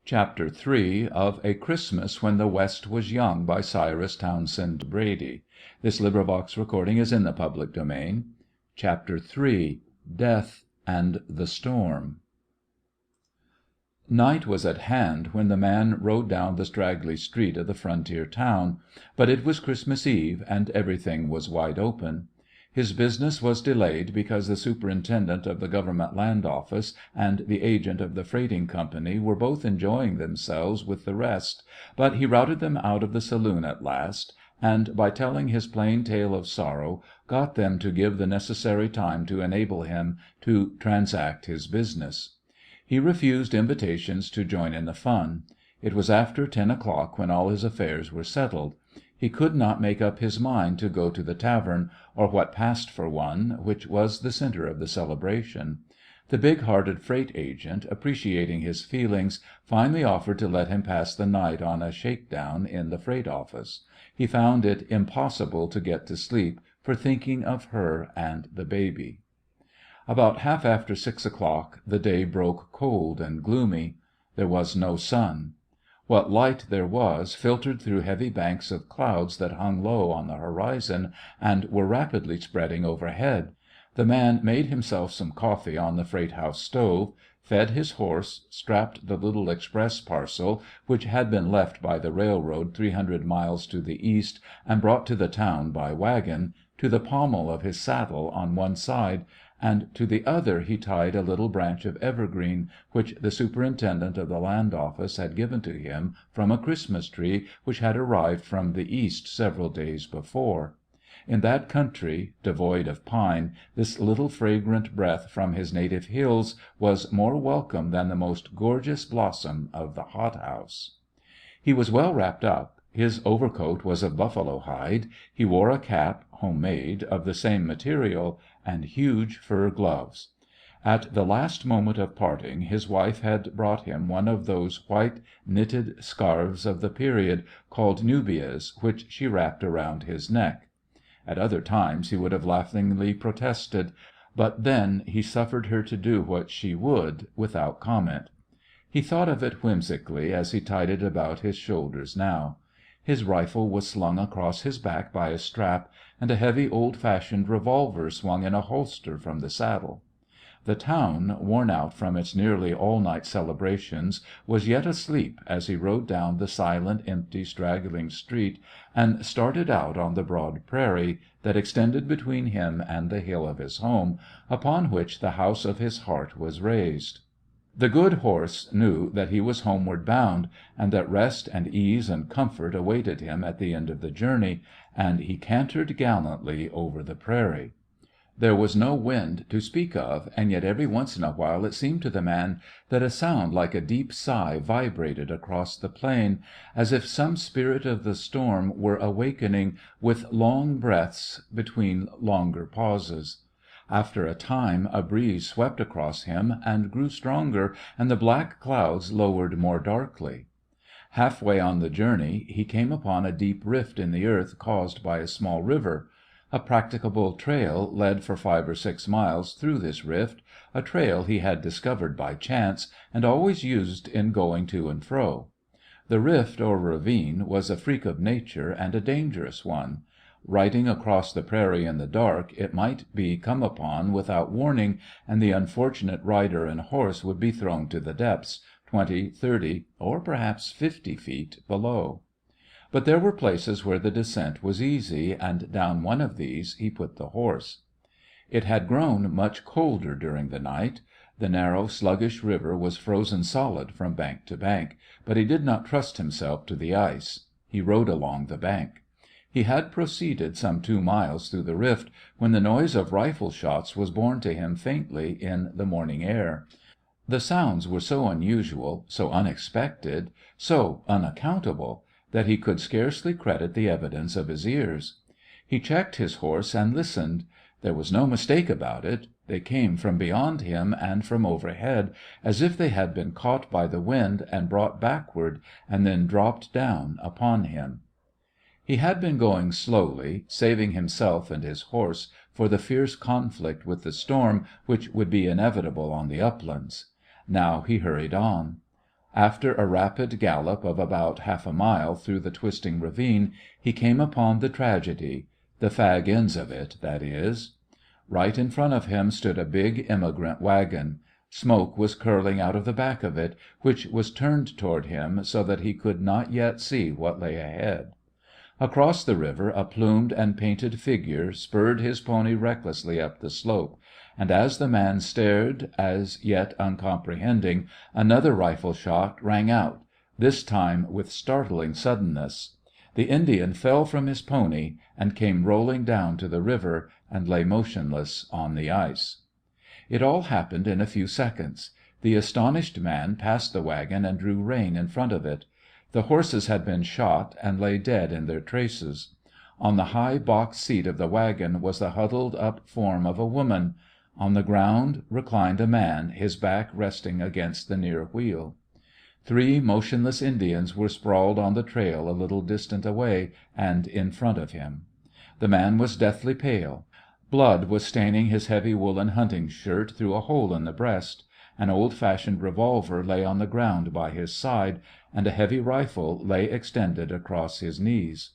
CHAPTER III of A Christmas When the West Was Young by Cyrus Townsend Brady CHAPTER III DEATH and the Storm Night was at hand when the man rode down the straggly street of the frontier town, but it was Christmas Eve, and everything was wide open. His business was delayed because the superintendent of the Government Land Office and the agent of the freighting company were both enjoying themselves with the rest, but he routed them out of the saloon at last, and by telling his plain tale of sorrow got them to give the necessary time to enable him to transact his business. He refused invitations to join in the fun. It was after 10 o'clock when all his affairs were settled. He could not make up his mind to go to the tavern, or what passed for one, which was the centre of the celebration. The big-hearted freight agent, appreciating his feelings, finally offered to let him pass the night on a shakedown in the freight office. He found it impossible to get to sleep for thinking of her and the baby. About half after 6 o'clock the day broke cold and gloomy. There was no sun. What light there was filtered through heavy banks of clouds that hung low on the horizon and were rapidly spreading overhead. The man made himself some coffee on the freight house stove, fed his horse, strapped the little express parcel, which had been left by the railroad 300 miles to the east and brought to the town by wagon, to the pommel of his saddle on one side, and to the other he tied a little branch of evergreen which the superintendent of the land office had given to him from a Christmas tree which had arrived from the east several days before. In that country, devoid of pine, this little fragrant breath from his native hills was more welcome than the most gorgeous blossom of the hothouse. He was well wrapped up. His overcoat was of buffalo hide. He wore a cap, homemade, of the same material, and huge fur gloves. At the last moment of parting his wife had brought him one of those white knitted scarves of the period, called nubias, which she wrapped around his neck. At other times he would have laughingly protested, but then he suffered her to do what she would without comment. He thought of it whimsically as he tied it about his shoulders now. His rifle was slung across his back by a strap, and a heavy old-fashioned revolver swung in a holster from the saddle. The town, worn out from its nearly all-night celebrations, was yet asleep as he rode down the silent, empty, straggling street and started out on the broad prairie that extended between him and the hill of his home, upon which the house of his heart was raised. The good horse knew that he was homeward bound, and that rest and ease and comfort awaited him at the end of the journey, and he cantered gallantly over the prairie. There was no wind to speak of, and yet every once in a while it seemed to the man that a sound like a deep sigh vibrated across the plain, as if some spirit of the storm were awakening with long breaths between longer pauses. After a time a breeze swept across him and grew stronger, and the black clouds lowered more darkly. Half way on the journey he came upon a deep rift in the earth caused by a small river. A practicable trail led for 5 or 6 miles through this rift, a trail he had discovered by chance, and always used in going to and fro. The rift or ravine was a freak of nature and a dangerous one. Riding across the prairie in the dark, it might be come upon without warning, and the unfortunate rider and horse would be thrown to the depths, 20, 30, or perhaps 50 feet below. But there were places where the descent was easy, and down one of these he put the horse. It had grown much colder during the night. The narrow, sluggish river was frozen solid from bank to bank, but he did not trust himself to the ice. He rode along the bank. He had proceeded some 2 miles through the rift when the noise of rifle shots was borne to him faintly in the morning air. The sounds were so unusual, so unexpected, so unaccountable, that he could scarcely credit the evidence of his ears. He checked his horse and listened. There was no mistake about it. They came from beyond him and from overhead, as if they had been caught by the wind and brought backward and then dropped down upon him. He had been going slowly, saving himself and his horse for the fierce conflict with the storm which would be inevitable on the uplands. Now he hurried on. After a rapid gallop of about half a mile through the twisting ravine, he came upon the tragedy — the fag ends of it, that is. Right in front of him stood a big emigrant wagon. Smoke was curling out of the back of it, which was turned toward him so that he could not yet see what lay ahead. Across the river a plumed and painted figure spurred his pony recklessly up the slope, and as the man stared, as yet uncomprehending, another rifle shot rang out, this time with startling suddenness. The Indian fell from his pony and came rolling down to the river, and lay motionless on the ice. It all happened in a few seconds. The astonished man passed the wagon and drew rein in front of it. The horses had been shot and lay dead in their traces. On the high box seat of the wagon was the huddled up form of a woman. On the ground reclined a man, his back resting against the near wheel. 3 motionless Indians were sprawled on the trail a little distant away and in front of him. The man was deathly pale. Blood was staining his heavy woolen hunting shirt through a hole in the breast. An old-fashioned revolver lay on the ground by his side, and a heavy rifle lay extended across his knees.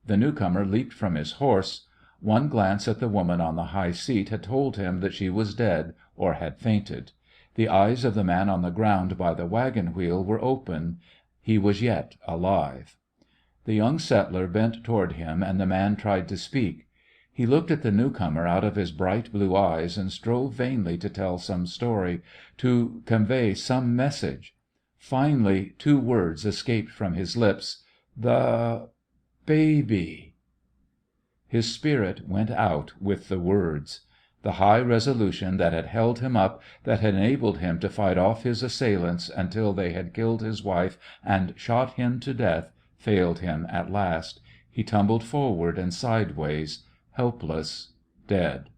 The newcomer leaped from his horse. One glance at the woman on the high seat had told him that she was dead or had fainted. The eyes of the man on the ground by the wagon wheel were open. He was yet alive. The young settler bent toward him, and the man tried to speak. He looked at the newcomer out of his bright blue eyes and strove vainly to tell some story, to convey some message. Finally 2 words escaped from his lips: "The baby." His spirit went out with the words. The high resolution that had held him up, that had enabled him to fight off his assailants until they had killed his wife and shot him to death, failed him at last. He tumbled forward and sideways, helpless, dead.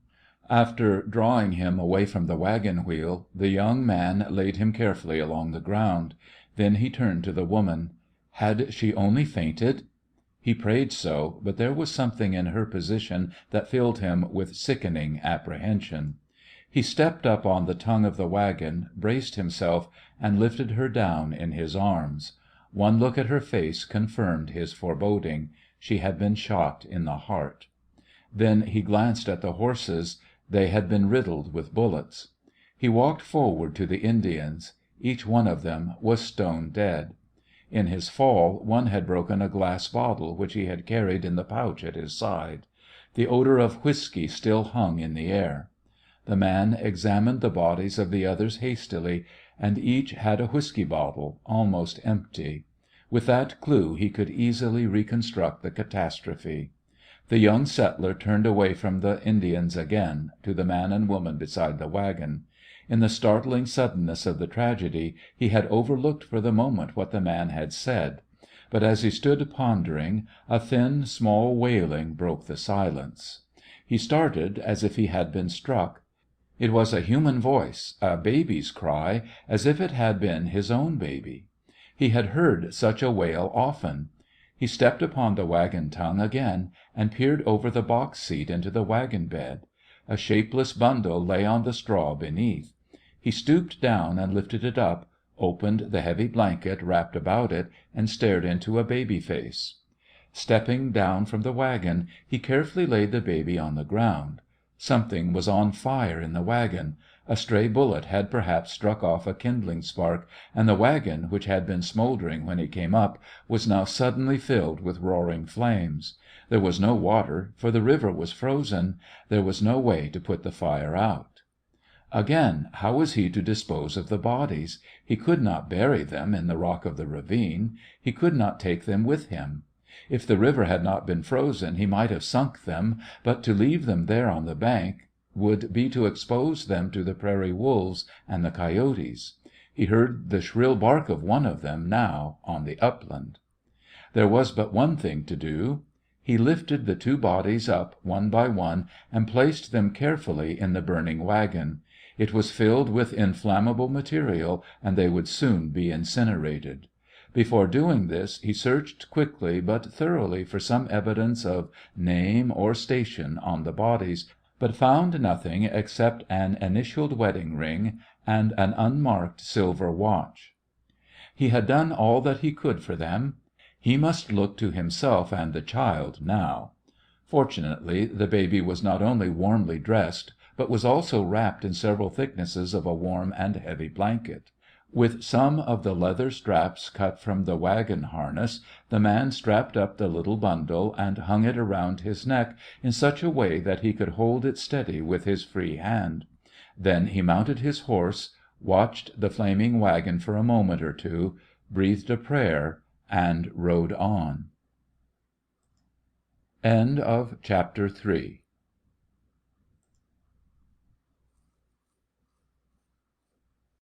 After drawing him away from the wagon wheel, the young man laid him carefully along the ground. Then he turned to the woman. Had she only fainted? He prayed so, but there was something in her position that filled him with sickening apprehension. He stepped up on the tongue of the wagon, braced himself, and lifted her down in his arms. One look at her face confirmed his foreboding. She had been shot in the heart. Then he glanced at the horses. They had been riddled with bullets. He walked forward to the Indians. Each one of them was stone dead. In his fall one had broken a glass bottle which he had carried in the pouch at his side. The odor of whiskey still hung in the air. The man examined the bodies of the others hastily, and each had a whiskey bottle, almost empty. With that clue he could easily reconstruct the catastrophe. The young settler turned away from the Indians again, to the man and woman beside the wagon. In the startling suddenness of the tragedy he had overlooked for the moment what the man had said. But as he stood pondering, a thin, small wailing broke the silence. He started as if he had been struck. It was a human voice, a baby's cry, as if it had been his own baby. He had heard such a wail often. He stepped upon the wagon tongue again and peered over the box seat into the wagon bed. A shapeless bundle lay on the straw beneath. He stooped down and lifted it up, opened the heavy blanket wrapped about it, and stared into a baby face. Stepping down from the wagon, he carefully laid the baby on the ground. Something was on fire in the wagon. A stray bullet had perhaps struck off a kindling spark, and the wagon, which had been smoldering when he came up, was now suddenly filled with roaring flames. There was no water, for the river was frozen. There was no way to put the fire out. Again, how was he to dispose of the bodies? He could not bury them in the rock of the ravine. He could not take them with him. If the river had not been frozen he might have sunk them, but to leave them there on the bank would be to expose them to the prairie wolves and the coyotes. He heard the shrill bark of one of them now on the upland. There was but one thing to do. He lifted the 2 bodies up one by one and placed them carefully in the burning wagon. It was filled with inflammable material, and they would soon be incinerated. Before doing this he searched quickly but thoroughly for some evidence of name or station on the bodies, but found nothing except an initialed wedding ring and an unmarked silver watch. He had done all that he could for them. He must look to himself and the child now. Fortunately, the baby was not only warmly dressed, but was also wrapped in several thicknesses of a warm and heavy blanket. With some of the leather straps cut from the wagon harness, the man strapped up the little bundle and hung it around his neck in such a way that he could hold it steady with his free hand. Then he mounted his horse, watched the flaming wagon for a moment or two, breathed a prayer, and rode on. Chapter IV